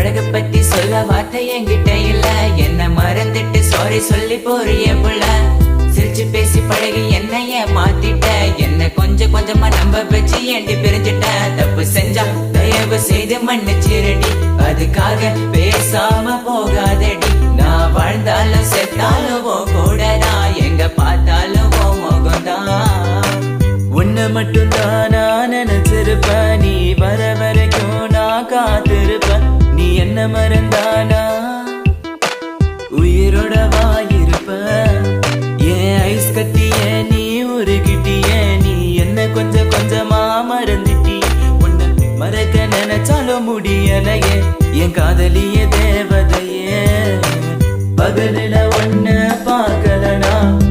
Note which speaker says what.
Speaker 1: அழக பத்தி சொல்ல வார்த்தை என்கிட்ட இல்ல. என்ன மறந்துட்டு சாரி சொல்லி போறிய புள்ள. சிரிச்சு பேசி பழகி என்னைய மாத்திட்ட. என்ன கொஞ்சம் கொஞ்சமா நம்ப வச்சு ஏண்டி பிரிஞ்சிட்ட. தப்பு செஞ்சா தயவு செய்து மன்னிச்சிரடி. அதுக்காக பேசாம போகாதடி. நான் வாழ்ந்தாலும் செத்தாலும் கூடதான். எங்க பார்த்தாலும் முகம்தான். உன்னை மட்டும் தான் நான் நினைச்சிருப்பேன். நீ வர வரைக்கும் நான் காத்திருப்பேன். நீ என்ன மறந்தானா உயிரோட வாயிருப்ப. ஏன் ஐஸ் கட்டிய நீ உருகிட்டிய. நீ என்ன கொஞ்சம் கொஞ்சமா மறந்துட்டி. உன்னை மறக்க நினைச்சாலும் முடியலையே. என் காதலிய தேவதையே. பகலில ஒன்ன பார்க்கலனா